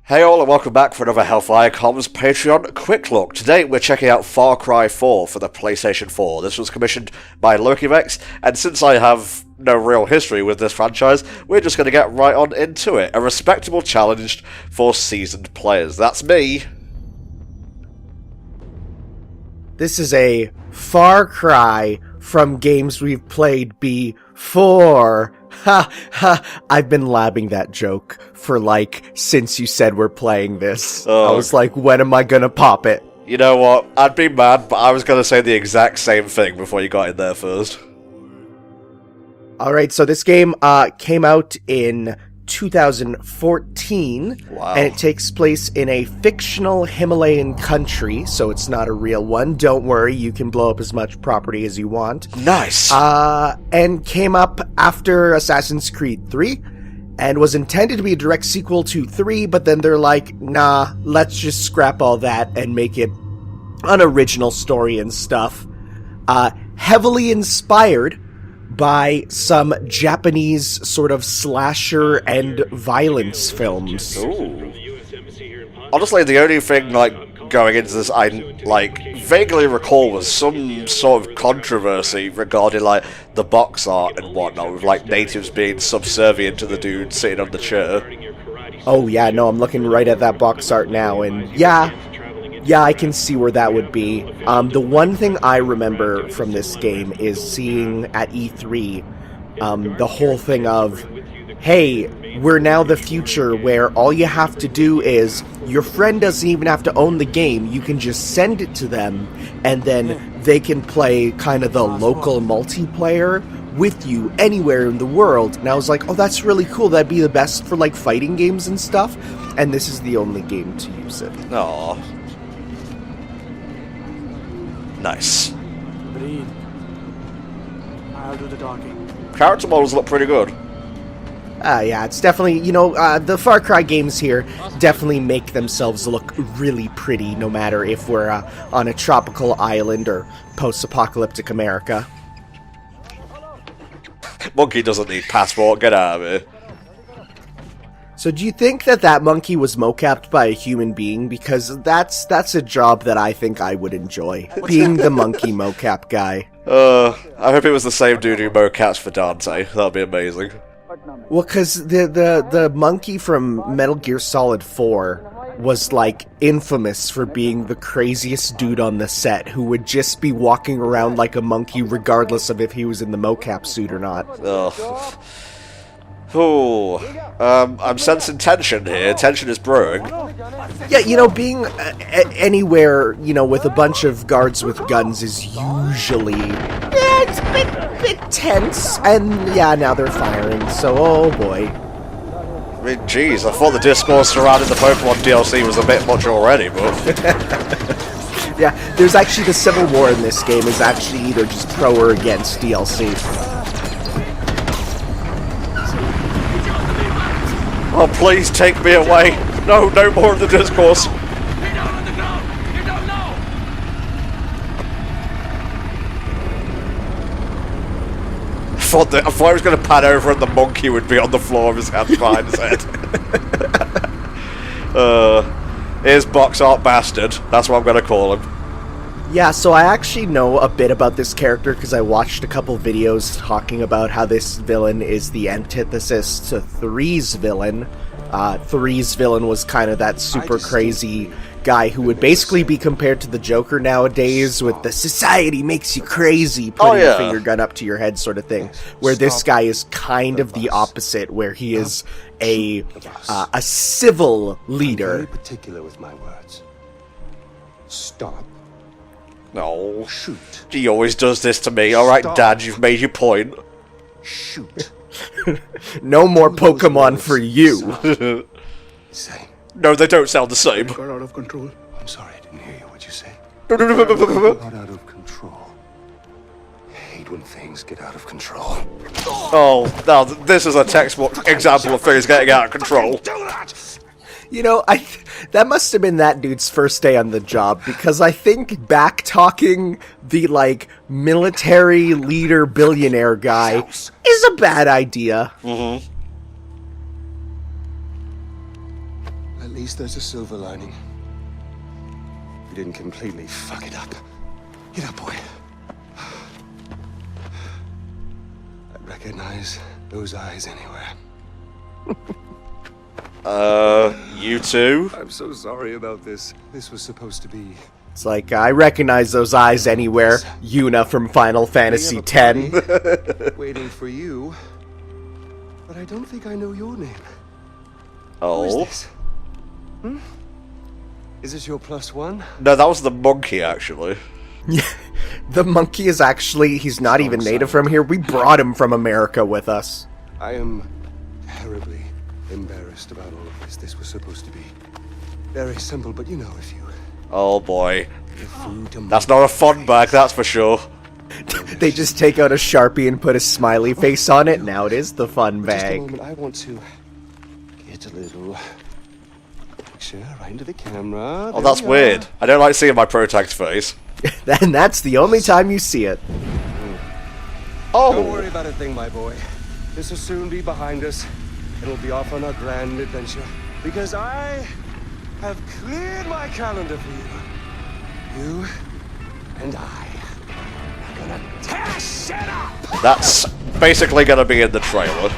Hey all and welcome back for another HellfireComms Patreon Quick Look. Today we're checking out Far Cry 4 for the PlayStation 4. This was commissioned by LokiVex, and since I have no real history with this franchise, we're just going to get right on into it. A respectable challenge for seasoned players. That's me. This is a Far Cry from games we've played before. Ha ha, I've been labbing that joke for since you said we're playing this. I was like, when am I gonna pop it? You know what? I'd be mad, but I was going to say the exact same thing before you got in there first. Alright, so this game came out in 2014, Wow. and it takes place in a fictional Himalayan country, so it's not a real one. Don't worry, you can blow up as much property as you want. Nice. And came up after Assassin's Creed 3, and was intended to be a direct sequel to 3, but then they're like, nah, let's just scrap all that and make it an original story and stuff. Heavily inspired by some Japanese sort of slasher and violence films. Ooh. Honestly, the only thing, going into this, I, vaguely recall was some sort of controversy regarding, the box art and whatnot, with, natives being subservient to the dude sitting on the chair. Oh yeah, no, I'm looking right at that box art now, and yeah, I can see where that would be. The one thing I remember from this game is seeing at E3 the whole thing of, hey, we're now the future where all you have to do is, your friend doesn't even have to own the game, you can just send it to them, and then they can play kind of the local multiplayer with you anywhere in the world. And I was like, oh, that's really cool, that'd be the best for fighting games and stuff, and this is the only game to use it. Aww. Nice. Breathe. I'll do the talking. Character models look pretty good. Yeah, it's definitely, the Far Cry games here definitely make themselves look really pretty, no matter if we're on a tropical island or post-apocalyptic America. Monkey doesn't need passport, get out of here. So do you think that monkey was mocapped by a human being? Because that's a job that I think I would enjoy, being the monkey mocap guy. I hope it was the same dude who mocaps for Dante. That'd be amazing. Well, because the monkey from Metal Gear Solid 4 was, infamous for being the craziest dude on the set, who would just be walking around like a monkey regardless of if he was in the mocap suit or not. Ugh. Ooh. I'm sensing tension here. Tension is brewing. Yeah, being anywhere, with a bunch of guards with guns is usually... Yeah, it's a bit tense, and yeah, now they're firing, so oh boy. I mean, jeez, I thought the discourse surrounding the Pokemon DLC was a bit much already, but... Yeah, there's actually the Civil War in this game is actually either just pro or against DLC. Oh, please take me away. No more of the discourse. I thought I was going to pan over and the monkey would be on the floor with his hands behind his head. Here's Box Art Bastard. That's what I'm going to call him. Yeah, so I actually know a bit about this character because I watched a couple videos talking about how this villain is the antithesis to 3's villain. 3's villain was kind of that super crazy guy who would basically be compared to the Joker nowadays with the society makes you crazy, putting a finger gun up to your head sort of thing. Where this guy is kind of the opposite, where he is a civil leader. I'm very particular with my words. Stop. No. Shoot. He always does this to me. Alright, Dad, you've made your point. Shoot. No more Pokemon for you. Say. No, they don't sound the same. Got out of control. I'm sorry, I didn't hear you. What'd you say? Got out of control. I hate when things get out of control. Oh, now this is a textbook example of things getting out of control. Do that! That must have been that dude's first day on the job, because I think back-talking the, military leader billionaire guy is a bad idea. I least there's a silver lining. You didn't completely fuck it up. Get up, boy. I recognize those eyes anywhere. You too? I'm so sorry about this. This was supposed to be... It's like, I recognize those eyes anywhere. Yuna from Final Fantasy X. waiting for you. But I don't think I know your name. Oh. Who is this? Hmm? Is this your +1? No, that was the monkey, actually. The monkey is actually, he's not even native from here. We brought him from America with us. I am terribly embarrassed about all of this. This was supposed to be very simple, but you know, if you... Oh boy. give food to That's not a fun bag, that's for sure. They just take out a Sharpie and put a smiley face on it. Now it is the fun Just a bag. moment, I want to get a little picture right into the camera. Oh, that's weird. I don't like seeing my protag's face. And that's the only time you see it. Oh! Don't worry about a thing, my boy. This will soon be behind us, and we'll be off on our grand adventure. Because I have cleared my calendar for you. You and I are gonna tear shit up! That's basically gonna be in the trailer.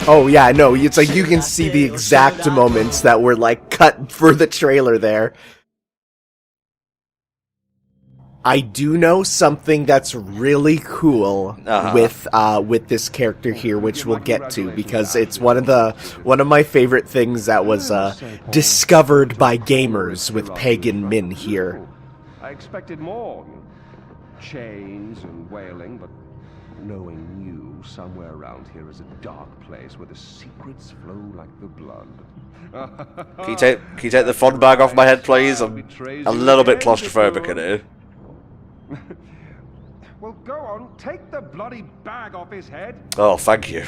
Oh yeah, no, it's like you can see the exact moments that were like cut for the trailer there. I do know something that's really cool with this character here, which we'll get to, because it's one of my favorite things that was discovered by gamers with Pagan Min here. I expected more. Chains and wailing, but knowing you somewhere around here is a dark place where the secrets flow like the blood. Can you take the fun bag off my head, please? I'm a little bit claustrophobic in here. Well, go on, take the bloody bag off his head. Oh, thank you.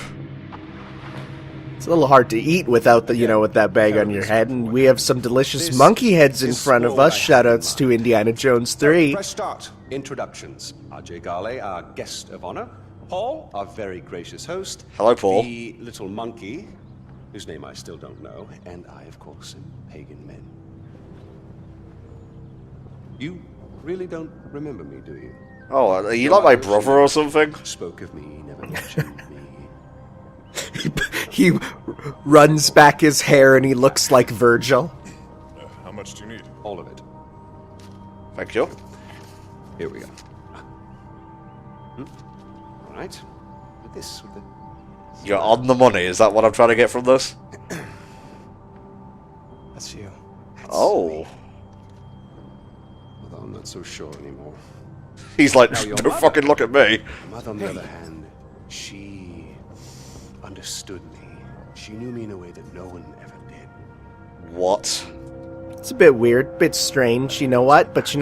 It's a little hard to eat without the, with that bag on your head, and we have some delicious monkey heads in front of us. Shoutouts to Indiana Jones 3. Fresh start. Introductions. Ajay Gale, our guest of honor. Paul, our very gracious host. Hello, Paul. The little monkey, whose name I still don't know. And I, of course, am Pagan Min. You really don't remember me, do you? Oh, are you like my brother or something? Spoke of me, never mentioned me. He runs back his hair and he looks like Virgil. How much do you need? All of it. Thank you. Here we go. All right. With this, with the... You're on the money, is that what I'm trying to get from this? That's you. Oh. Although I'm not so sure anymore. He's like, Now, your don't mother- fucking look at me. Your mother, on the other hand, she understood me. She knew me in a way that no one ever did. What? It's a bit weird, bit strange, you know what? But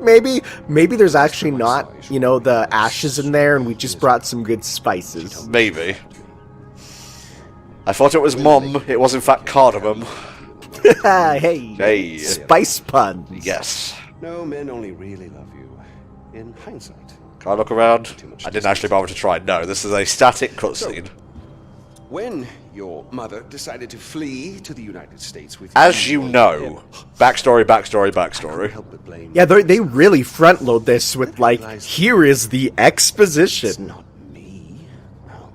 maybe there's actually not, the ashes in there, and we just brought some good spices. Maybe. I thought it was mum, it was in fact cardamom. Hey, spice puns. Yes. No, men only really love you in hindsight. Can I look around? I didn't actually bother to try. No, this is a static cutscene. When your mother decided to flee to the United States with As you know, backstory. help but blame. Yeah, they really front load this with here is the It's exposition. not me. No.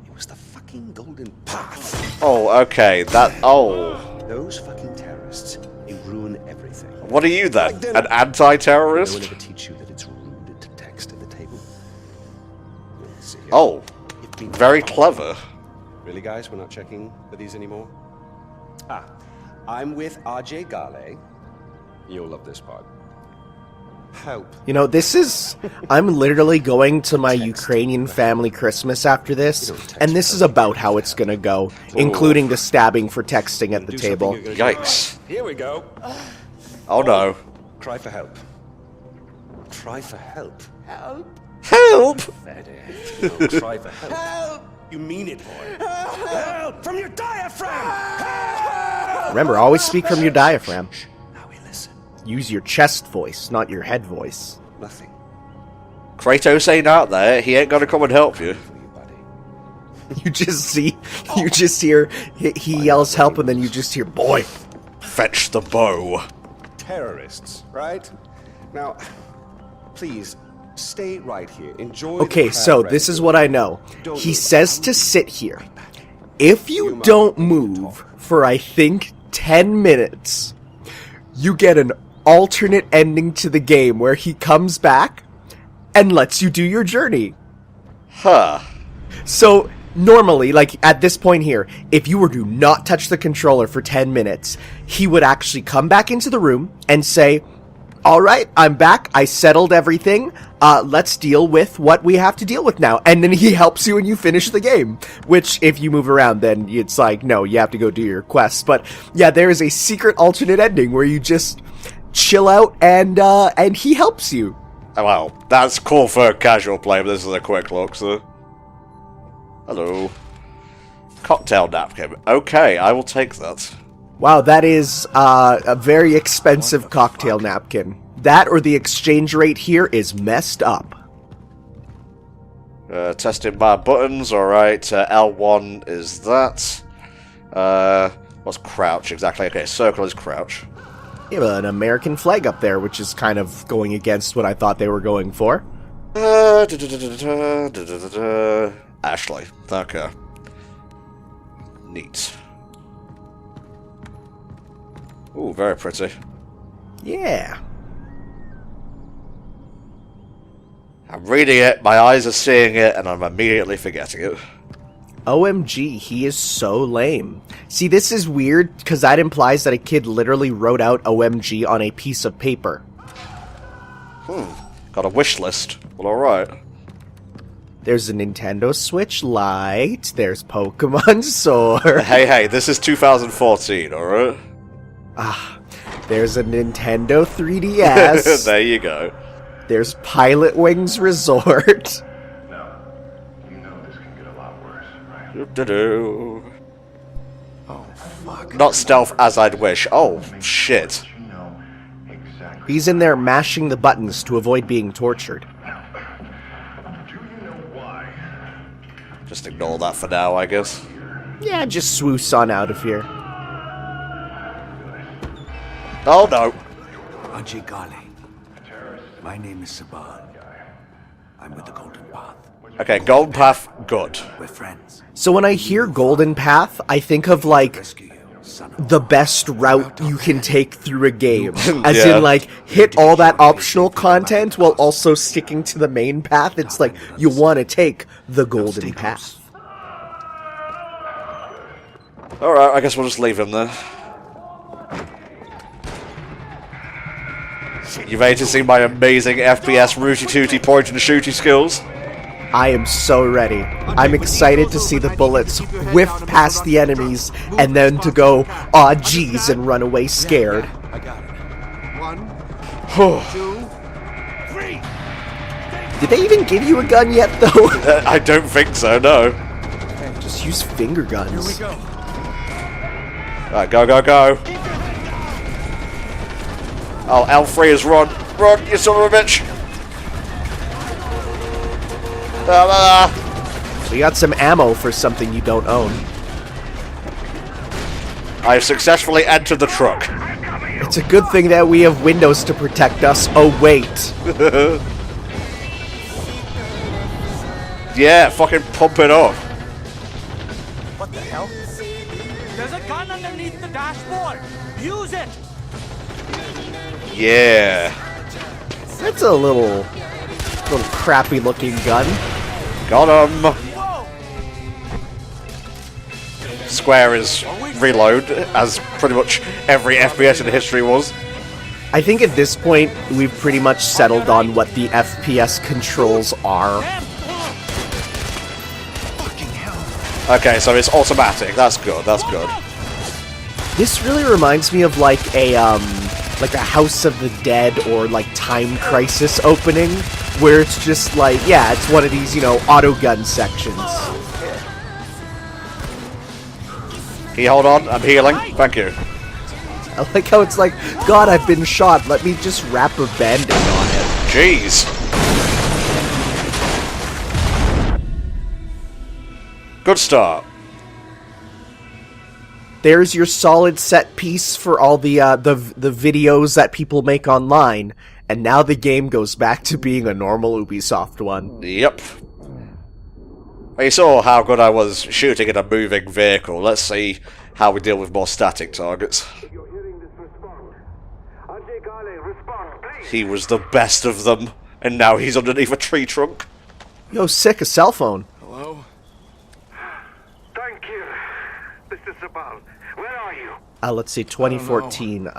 It was the fucking Golden Path. Oh, okay, Those fucking terrorists, they ruin everything. What are you then? Like An anti-terrorist? No one ever teach you that it's rude to text at the table. Let's see here. Oh, You've been- very clever. Really, guys? We're not checking for these anymore? I'm with Ajay Gale. You'll love this part. Help. I'm literally going to my Ukrainian family Christmas after this, and this is about how it's gonna go, including the stabbing for texting at the Do table. something you're gonna do. Yikes. Here we go. Oh no. Cry for help. Cry for help. Help. Help! No, try for help. Help! You mean it, boy. Help! From your diaphragm! Help! Remember, always speak from your diaphragm. Now we listen. Use your chest voice, not your head voice. Nothing Kratos ain't out there, he ain't gonna come and help you. for you, You just hear, he yells help, and then you just hear, boy. Fetch the bow. Terrorists, right? Now, please, stay right here. Enjoy Okay, the so crab this is recipe. what I know. He says to sit here. If you don't move for, I think, 10 minutes, you get an alternate ending to the game where he comes back and lets you do your journey. Huh. So, normally, like, at this point here, if you were to not touch the controller for 10 minutes, he would actually come back into the room and say, alright, I'm back, I settled everything, let's deal with what we have to deal with now. And then he helps you and you finish the game. Which, if you move around, then it's like, no, you have to go do your quests. But, yeah, there is a secret alternate ending where you just chill out and he helps you. Oh, well, that's cool for casual play, but this is a quick look, so... Hello. Cocktail napkin. Okay, I will take that. Wow, that is a very expensive cocktail napkin. That or the exchange rate here is messed up. Testing my buttons, alright. L1 is that. What's crouch exactly? Okay, circle is crouch. You have an American flag up there, which is kind of going against what I thought they were going for. Ashley. Okay. Neat. Ooh, very pretty. Yeah. I'm reading it, my eyes are seeing it, and I'm immediately forgetting it. OMG, he is so lame. See, this is weird, because that implies that a kid literally wrote out OMG on a piece of paper. Got a wish list. Well, alright. There's a Nintendo Switch Lite, there's Pokemon Sword. Hey, this is 2014, alright? There's a Nintendo 3DS. There you go. There's Pilot Wings Resort. You know this can get a lot worse, right? Do-do-do. Oh, fuck. Not stealth as I'd wish. Oh, shit. You know exactly. He's in there mashing the buttons to avoid being tortured. Do you know why? Just ignore that for now, I guess. Yeah, just swoosh on out of here. Oh, no. Ajigale. My name is Saban. I'm with the Golden Path. Okay, Golden Path, good. We're friends. So when I hear Golden Path, I think of, like, Rescue you, son of the best route you can take through a game. As Yeah. in, like, hit all that optional content while also sticking to the main path. It's like, you want to take the Golden Path. Alright, I guess we'll just leave him there. You ready to see my amazing FPS rooty-tooty point-and-shooty skills? I am so ready. I'm excited to see the bullets whiff past the enemies and then to go, aw geez, and run away scared. I got it. 1, 2, 3. Did they even give you a gun yet, though? I don't think so, no. Just use finger guns. Here we go. Alright, go, go, go. Oh, L3 is run. Run, you son of a bitch. We got some ammo for something you don't own. I have successfully entered the truck. It's a good thing that we have windows to protect us. Oh, wait. Yeah, fucking pump it up. What the hell? There's a gun underneath the dashboard. Use it. Yeah. That's a little crappy looking gun. Got him. Square is reload, as pretty much every FPS in history was. I think at this point, we've pretty much settled on what the FPS controls are. Okay, so it's automatic. That's good, that's good. This really reminds me of like a House of the Dead or like Time Crisis opening, where it's just like, yeah, it's one of these, auto gun sections. Can you hold on? I'm healing. Thank you. I like how it's like, God, I've been shot, let me just wrap a band-aid on it. Jeez. Good start. There's your solid set piece for all the videos that people make online, and now the game goes back to being a normal Ubisoft one. Yep. You saw how good I was shooting at a moving vehicle. Let's see how we deal with more static targets. He was the best of them, and now he's underneath a tree trunk. Yo, sick, a cell phone. Hello? Thank you. This is Sabal. Where are you? Let's see, 2014.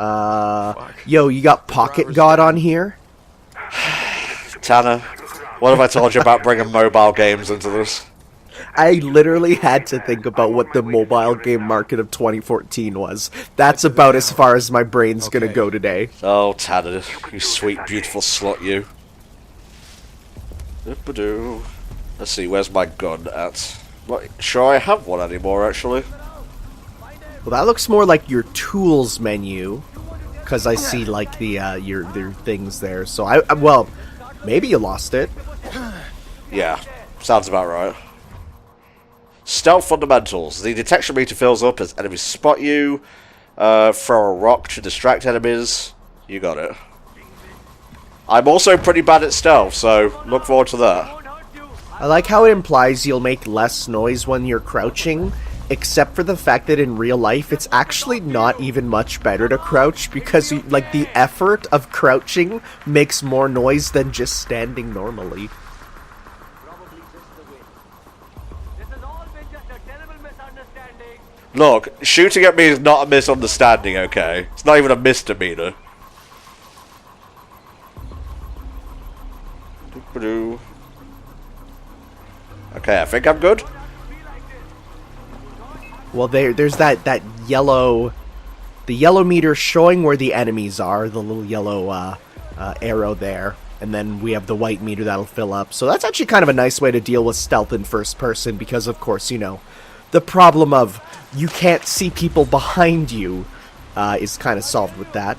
Yo, you got Pocket God on here? Tanner, what have I told you about bringing mobile games into this? I literally had to think about what the mobile game market of 2014 was. That's about as far as my brain's gonna go today. Oh, Tanner, you sweet, beautiful slut, you. Doop-a-doo. Let's see, where's my gun at? Not sure I have one anymore, actually. Well, that looks more like your tools menu, because I see like the your things there. So well, maybe you lost it. Yeah, sounds about right. Stealth fundamentals. The detection meter fills up as enemies spot you. Throw a rock to distract enemies. You got it. I'm also pretty bad at stealth, so look forward to that. I like how it implies you'll make less noise when you're crouching, except for the fact that in real life it's actually not even much better to crouch, because like the effort of crouching makes more noise than just standing normally. Look, shooting at me is not a misunderstanding, okay? It's not even a misdemeanor. Doop-a-doo. Okay, I think I'm good. Well, there's that yellow, the yellow meter showing where the enemies are, the little yellow arrow there, and then we have the white meter that'll fill up. So that's actually kind of a nice way to deal with stealth in first person, because of course, you know, the problem of you can't see people behind you is kind of solved with that.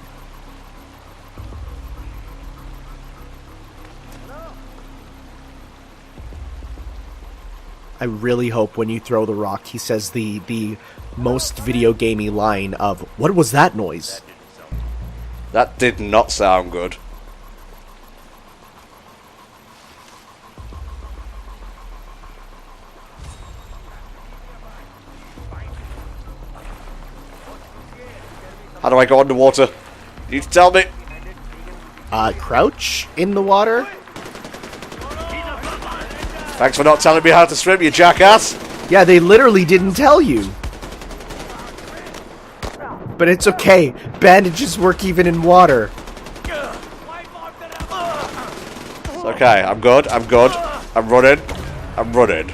I really hope when you throw the rock, he says the most video gamey line of, "What was that noise?" That did not sound good. How do I go underwater? You tell me. Crouch in the water? Thanks for not telling me how to swim, you jackass. Yeah, they literally didn't tell you. But it's okay. Bandages work even in water. It's okay, I'm good, I'm good. I'm running. I'm running.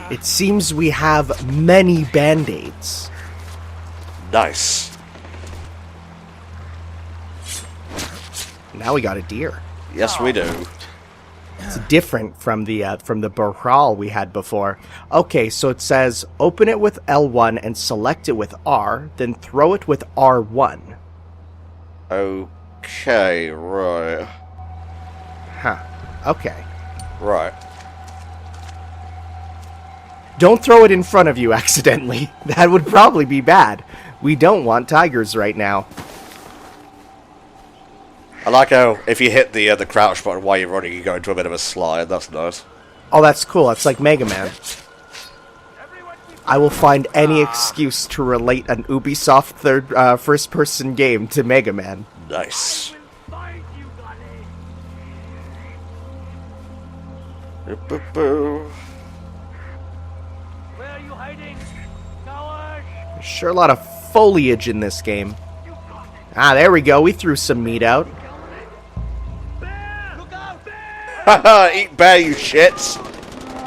It seems we have many band-aids. Nice. Now we got a deer. Yes, we do. It's different from the Burhal we had before. Okay, so it says open it with L1 and select it with R, then throw it with R1. Okay, right. Huh. Okay. Right. Don't throw it in front of you accidentally. That would probably be bad. We don't want tigers right now. I like how if you hit the crouch button while you're running, you go into a bit of a slide. That's nice. Oh, that's cool. It's like Mega Man. I will find any excuse to relate an Ubisoft first-person game to Mega Man. Nice. Boo-boo-boo. Where are you hiding? Coward! There's sure a lot of foliage in this game. Ah, there we go. We threw some meat out. Look out! Haha, eat bear, you shits!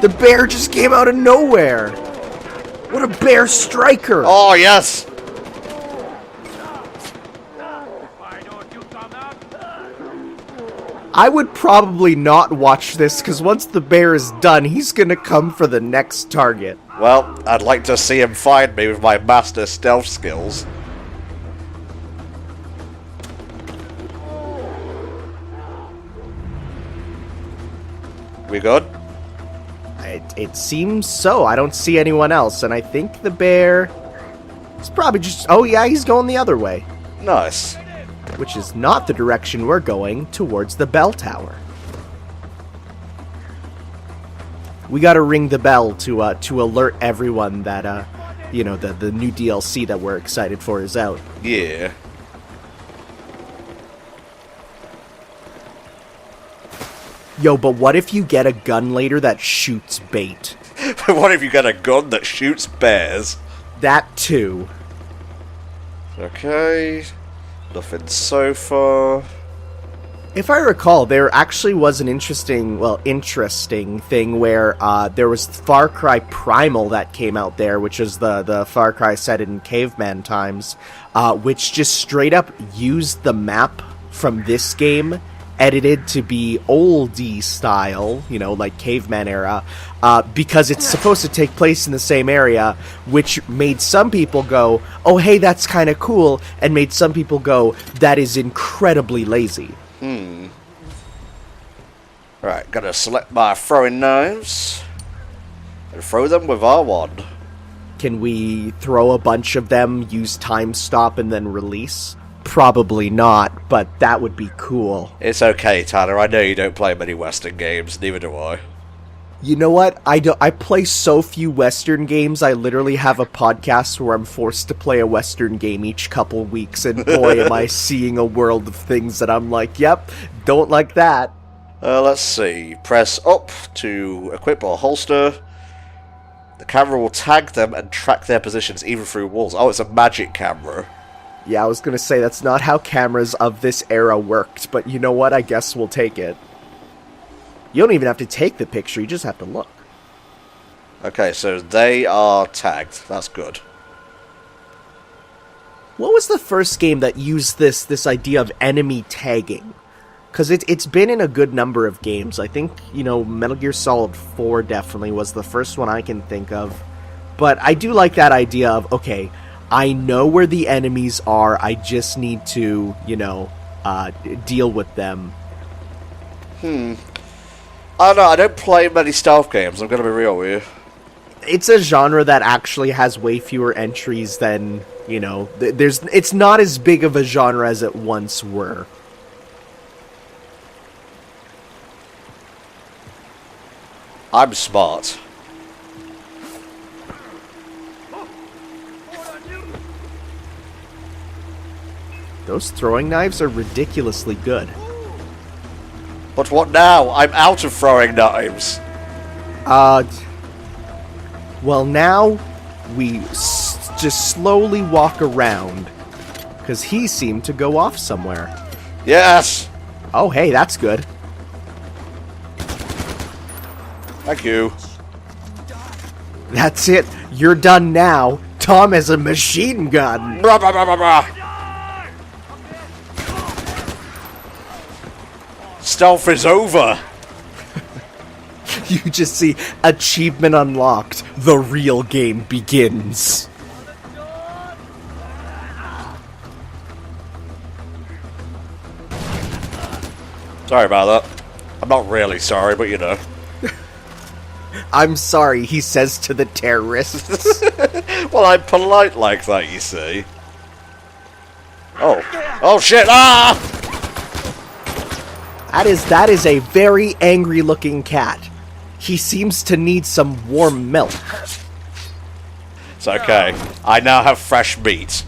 The bear just came out of nowhere. What a bear striker! Oh, yes! Why don't you come out? I would probably not watch this, because once the bear is done, he's gonna come for the next target. Well, I'd like to see him find me with my master stealth skills. We good? It seems so. I don't see anyone else, and I think the bear is probably just... Oh yeah, he's going the other way. Nice. Which is not the direction we're going, towards the bell tower. We gotta ring the bell to alert everyone that, the new DLC that we're excited for is out. Yeah. Yo, but what if you get a gun later that shoots bait? What if you get a gun that shoots bears? That too. Okay. Nothing so far. If I recall, there actually was an interesting thing where there was Far Cry Primal that came out there, which is the Far Cry set in caveman times, which just straight up used the map from this game, edited to be oldie style, like caveman era, because it's supposed to take place in the same area, which made some people go, oh hey, that's kind of cool, and made some people go, that is incredibly lazy. Right, gotta select my throwing knives and throw them with R1. Can we throw a bunch of them, use time stop, and then release? Probably not, but that would be cool. It's okay, Tanner. I know you don't play many Western games, neither do I. You know what? I play so few Western games, I literally have a podcast where I'm forced to play a Western game each couple weeks, and boy, am I seeing a world of things that I'm like, yep, don't like that. Let's see. Press up to equip or holster. The camera will tag them and track their positions even through walls. Oh, it's a magic camera. Yeah, I was gonna say that's not how cameras of this era worked, but you know what? I guess we'll take it. You don't even have to take the picture, you just have to look. Okay, so they are tagged. That's good. What was the first game that used this idea of enemy tagging? Because it's been in a good number of games. I think, Metal Gear Solid 4 definitely was the first one I can think of. But I do like that idea of, okay, I know where the enemies are, I just need to, deal with them. I don't know, I don't play many stealth games, I'm gonna be real with you. It's a genre that actually has way fewer entries than, it's not as big of a genre as it once were. I'm smart. Those throwing knives are ridiculously good. But what now? I'm out of throwing knives. Well now, we just slowly walk around. Because he seemed to go off somewhere. Yes! Oh hey, that's good. Thank you. That's it. You're done now. Tom has a machine gun. Blah, blah, blah, blah, blah. Stealth is over. You just see achievement unlocked. The real game begins. Sorry about that. I'm not really sorry, but I'm sorry, he says to the terrorists. Well, I'm polite like that, you see. Oh shit! Ah! That is a very angry looking cat. He seems to need some warm milk. It's okay. I now have fresh meat.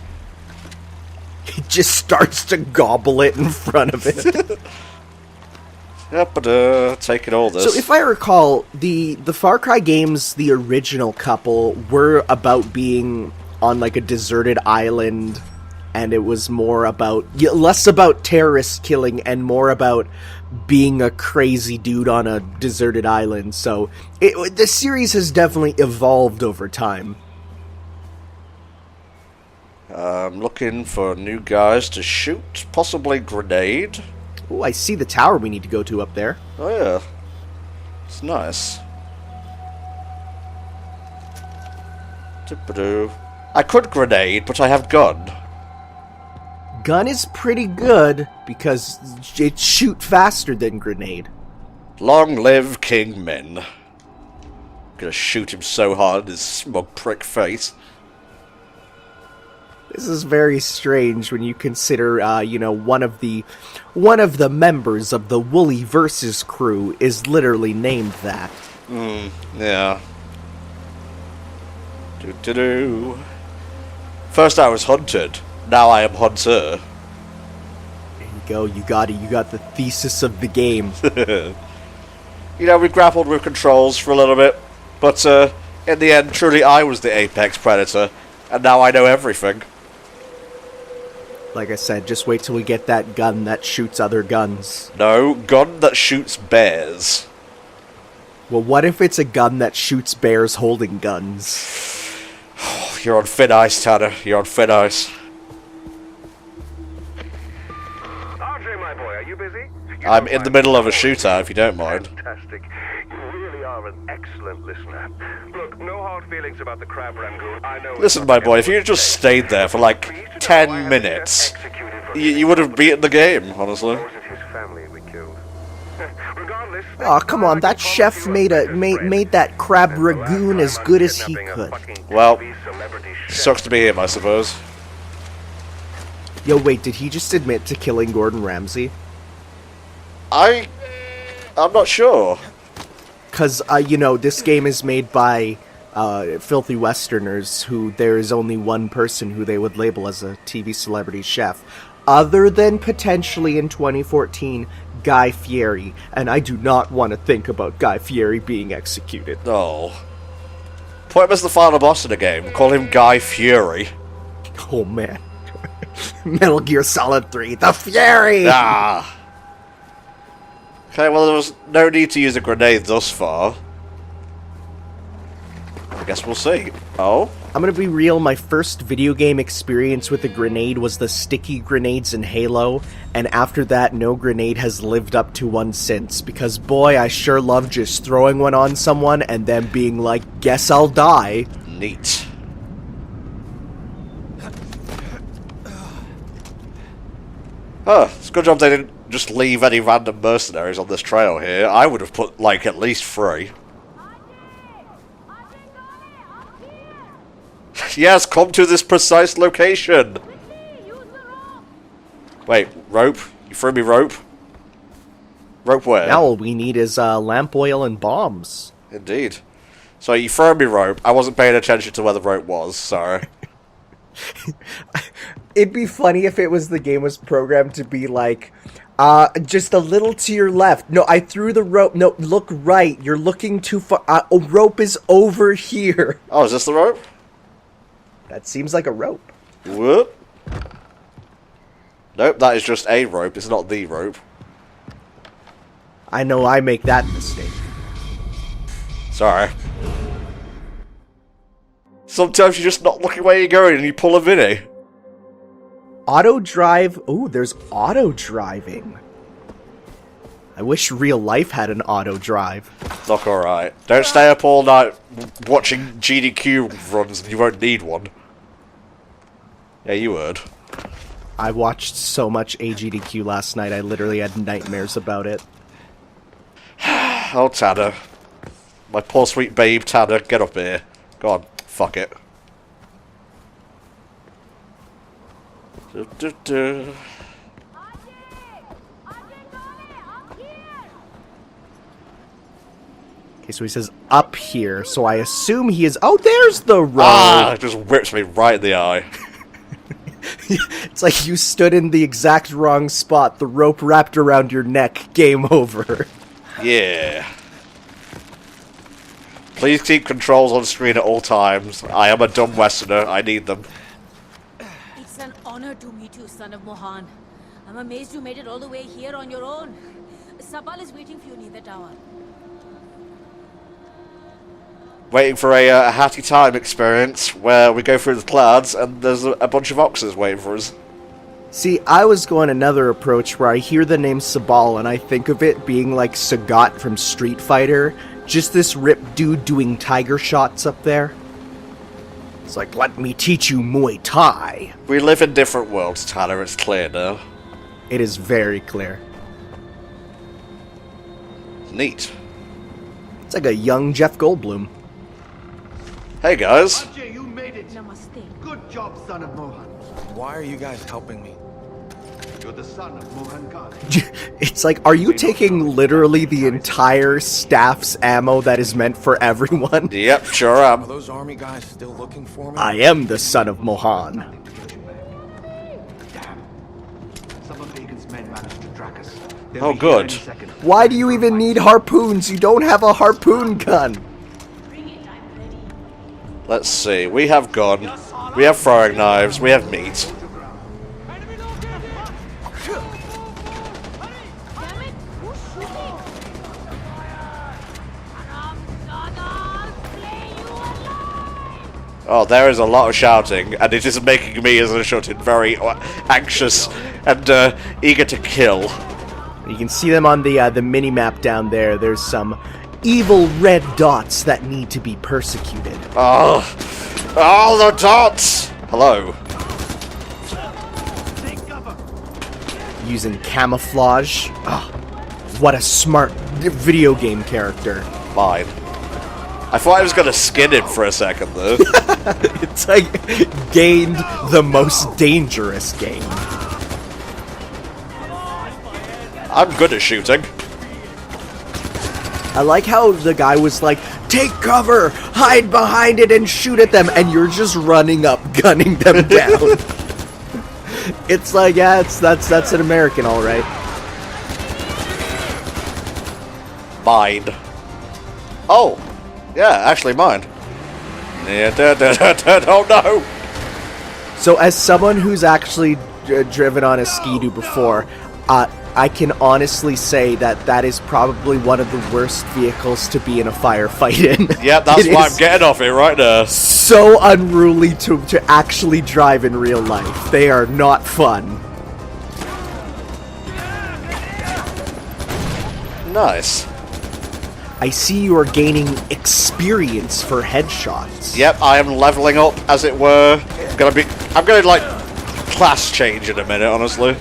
He just starts to gobble it in front of it. Yep, but taking all this. So if I recall, the Far Cry games, the original couple, were about being on like a deserted island, and it was more about, less about terrorist killing and more about being a crazy dude on a deserted island. So the series has definitely evolved over time. I'm looking for new guys to shoot, possibly grenade. Oh, I see the tower we need to go to up there. Oh yeah, it's nice. I could grenade, but I have gun. Gun is pretty good because it shoot faster than grenade. Long live King Min. Gonna shoot him so hard in his smug prick face. This is very strange when you consider, one of the members of the Woolly Versus crew is literally named that. Yeah. Do-do-do. First I was hunted, now I am hunter. There you go, you got the thesis of the game. We grappled with controls for a little bit, but in the end, truly I was the apex predator, and now I know everything. Like I said, just wait till we get that gun that shoots other guns. No, gun that shoots bears. Well, what if it's a gun that shoots bears holding guns? You're on thin ice, Tanner. You're on thin ice. RJ, my boy, are you busy? I'm in the middle of a shootout, if you don't mind. Fantastic. You really are an excellent listener. Look, no hard feelings about the crab rangoon. I know. Listen, my boy, if you had just stayed there for like 10 minutes, you would have beaten the game, honestly. Was it his family we killed? Regardless. Oh, come on, that chef made that crab ragoon as good as he could. Well, sucks to be him, I suppose. Yo, wait, did he just admit to killing Gordon Ramsay? I'm not sure. Because, this game is made by filthy Westerners who there is only one person who they would label as a TV celebrity chef. Other than potentially in 2014, Guy Fieri. And I do not want to think about Guy Fieri being executed. No. Put him as the final boss in the game. Call him Guy Fury. Oh, man. Metal Gear Solid 3, the Fury! Ah. Okay, well, there was no need to use a grenade thus far. I guess we'll see. Oh? I'm gonna be real, my first video game experience with a grenade was the sticky grenades in Halo, and after that, no grenade has lived up to one since, because boy, I sure love just throwing one on someone and then being like, guess I'll die. Neat. Huh, it's a good job they didn't just leave any random mercenaries on this trail here. I would have put, like, at least 3. Yes, come to this precise location! Wait, rope? You threw me rope? Rope where? Now all we need is lamp oil and bombs. Indeed. So you threw me rope. I wasn't paying attention to where the rope was, sorry. It'd be funny if it was the game was programmed to be like, just a little to your left. No, I threw the rope. No, look right. You're looking too far. Rope is over here. Oh, is this the rope? That seems like a rope. Whoop. Nope, that is just a rope. It's not the rope. I know I make that mistake. Sorry. Sometimes you're just not looking where you're going and you pull a Vinny. Auto drive. Ooh, there's auto driving. I wish real life had an auto drive. Look, alright. Don't stay up all night watching GDQ runs and you won't need one. Yeah, you would. I watched so much AGDQ last night, I literally had nightmares about it. Oh, Tanner. My poor sweet babe, Tanner, get up here. Go on, fuck it. Du-du-du. Okay, so he says up here, so I assume he is... Oh, there's the road! Ah, it just whips me right in the eye. It's like you stood in the exact wrong spot, the rope wrapped around your neck, game over. Yeah. Please keep controls on screen at all times. I am a dumb Westerner, I need them. It's an honor to meet you, son of Mohan. I'm amazed you made it all the way here on your own. Sabal is waiting for you near the tower. Waiting for a Hattie Time experience where we go through the clouds and there's a bunch of oxes waiting for us. See, I was going another approach where I hear the name Sabal and I think of it being like Sagat from Street Fighter. Just this ripped dude doing tiger shots up there. It's like, let me teach you Muay Thai. We live in different worlds, Tanner, it's clear now. It is very clear. Neat. It's like a young Jeff Goldblum. Hey, guys. Ajay, you made it. Namaste. Good job, son of Mohan. Why are you guys helping me? You're the son of Mohan Khan. It's like, are you taking literally the entire staff's ammo that is meant for everyone? Yep, sure am. Are those army guys still looking for me? I am the son of Mohan. Damn. Some of Bacon's men managed to track us. They'll Oh, be here good. any second. Why do you even need harpoons? You don't have a harpoon gun. Let's see. We have gun. We have throwing knives. We have meat. Damn it! Who's shooting? Haram-zadas, slay you alive! Oh, there is a lot of shouting, and it is making me, as a shooting, very anxious and eager to kill. You can see them on the mini-map down there. There's some evil red dots that need to be persecuted. Oh, the dots! Hello. Using camouflage. Oh, what a smart video game character. Mine. I thought I was gonna skin him for a second, though. It's like, gained the most dangerous game. I'm good at shooting. I like how the guy was like, take cover, hide behind it and shoot at them, and you're just running up, gunning them down. It's like, yeah, that's an American, alright. Mine. Oh, yeah, actually mine. Oh no! So as someone who's actually driven on a Ski-Doo before, I can honestly say that that is probably one of the worst vehicles to be in a firefight in. Yeah, that's why I'm getting off it right now. So unruly to actually drive in real life. They are not fun. Nice. I see you are gaining experience for headshots. Yep, I am leveling up, as it were. I'm gonna like class change in a minute, honestly.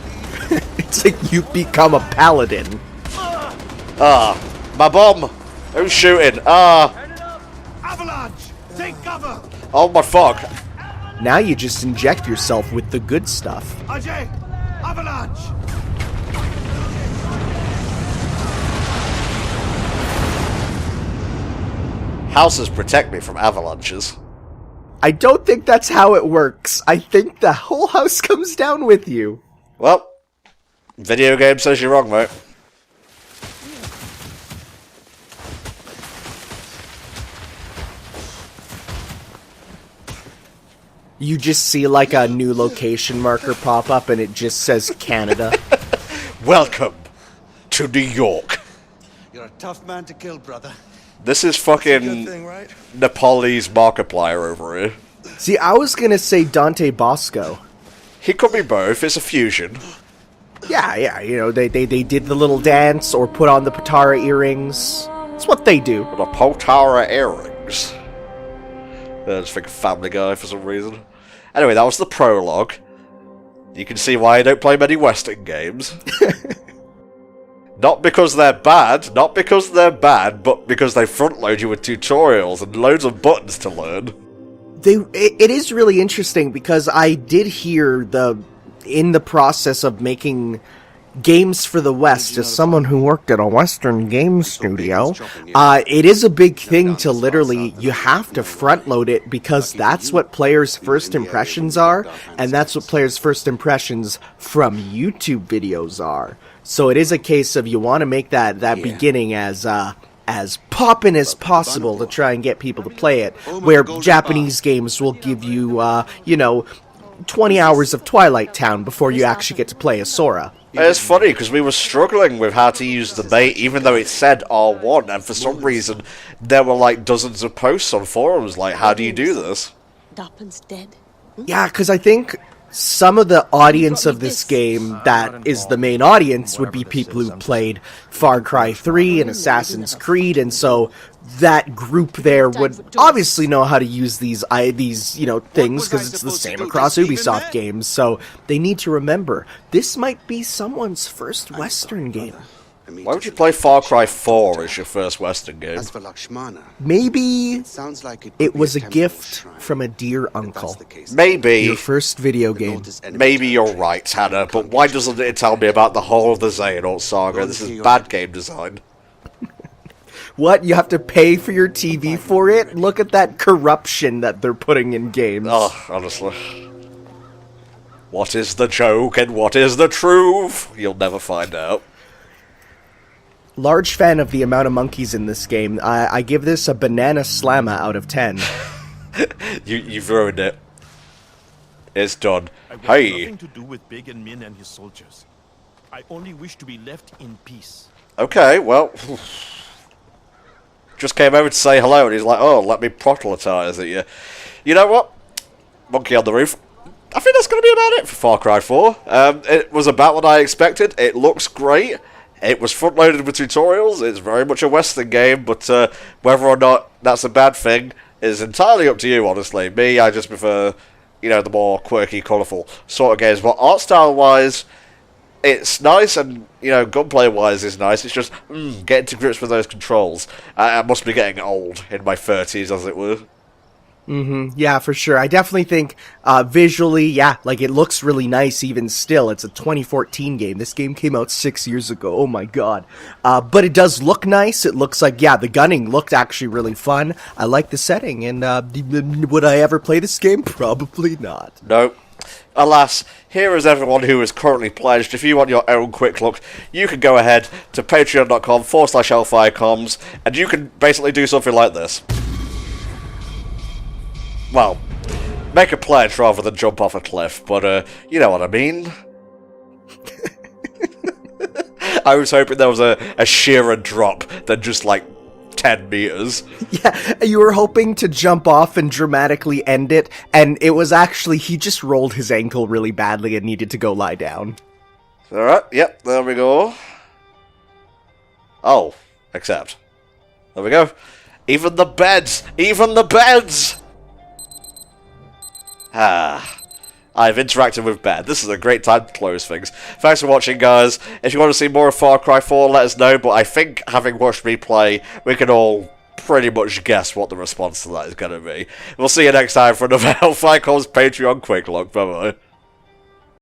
It's like you become a paladin. My bomb! Who's shooting? Avalanche! Take cover! Oh my fuck. Now you just inject yourself with the good stuff. Ajay! Avalanche! Houses protect me from avalanches. I don't think that's how it works. I think the whole house comes down with you. Well, video game says you're wrong, mate. You just see like a new location marker pop up and it just says Canada. Welcome to New York. You're a tough man to kill, brother. This is fucking right? Nepalese Markiplier over here. See, I was gonna say Dante Bosco. He could be both, it's a fusion. Yeah, you know, they did the little dance or put on the Patara earrings. It's what they do. The Potara earrings. I just think of Family Guy for some reason. Anyway, that was the prologue. You can see why I don't play many Western games. Not because they're bad, but because they front load you with tutorials and loads of buttons to learn. It is really interesting because I did hear in the process of making games for the West, as someone who worked at a Western game studio, it is a big thing to literally, you have to front load it because that's what players' first impressions are, and that's what players' first impressions from YouTube videos are. So it is a case of you want to make that beginning as poppin' as possible to try and get people to play it, where Japanese games will give you, 20 hours of Twilight Town before you actually get to play as Sora. It's funny, because we were struggling with how to use the bait, even though it said R1, and for some reason, there were like dozens of posts on forums like, how do you do this? Darpin's dead. Yeah, because I think some of the audience of this game that is the main audience would be people who played Far Cry 3 and Assassin's Creed, and so that group there would obviously know how to use these things because it's the same across Ubisoft games, so they need to remember, this might be someone's first Western game. Why would you play Far Cry 4 as your first Western game? As for Lakshmana, Maybe sounds like it was a gift from a dear uncle. Maybe. Your first video game. Maybe you're right, Hannah, but why doesn't it tell me about the whole of the Xehanort saga? This is bad game design. What? You have to pay for your TV for it? Look at that corruption that they're putting in games. Oh, honestly. What is the joke and what is the truth? You'll never find out. Large fan of the amount of monkeys in this game. I give this a banana slammer out of 10. You've ruined it. It's done. I want Hey. nothing to do with Big and Min and his soldiers. I only wish to be left in peace. Okay, well... Just came over to say hello and he's like, oh, let me proselytize at you. You know what? Monkey on the roof. I think that's going to be about it for Far Cry 4. It was about what I expected. It looks great. It was front-loaded with tutorials. It's very much a Western game, but whether or not that's a bad thing is entirely up to you, honestly. Me, I just prefer, you know, the more quirky, colourful sort of games. But art style-wise, it's nice, and, you know, gunplay-wise is nice. It's just, getting to grips with those controls. I must be getting old in my 30s, as it were. Yeah, for sure. I definitely think visually, yeah, like it looks really nice even still. It's a 2014 game. This game came out 6 years ago. Oh my god. But it does look nice. It looks like, yeah, the gunning looked actually really fun. I like the setting. And would I ever play this game? Probably not. No. Alas, here is everyone who is currently pledged. If you want your own quick look, you can go ahead to patreon.com/HellfireComms, and you can basically do something like this. Well, make a pledge rather than jump off a cliff, but, you know what I mean. I was hoping there was a sheerer drop than just, like, 10 meters. Yeah, you were hoping to jump off and dramatically end it, and it was actually, he just rolled his ankle really badly and needed to go lie down. Alright, yep, there we go. Oh, except. There we go. Even the beds! Even the beds! I've interacted with Ben. This is a great time to close things. Thanks for watching, guys. If you want to see more of Far Cry 4, let us know, but I think, having watched me play, we can all pretty much guess what the response to that is going to be. We'll see you next time for another HellfireComms Patreon Quick Look. Bye-bye.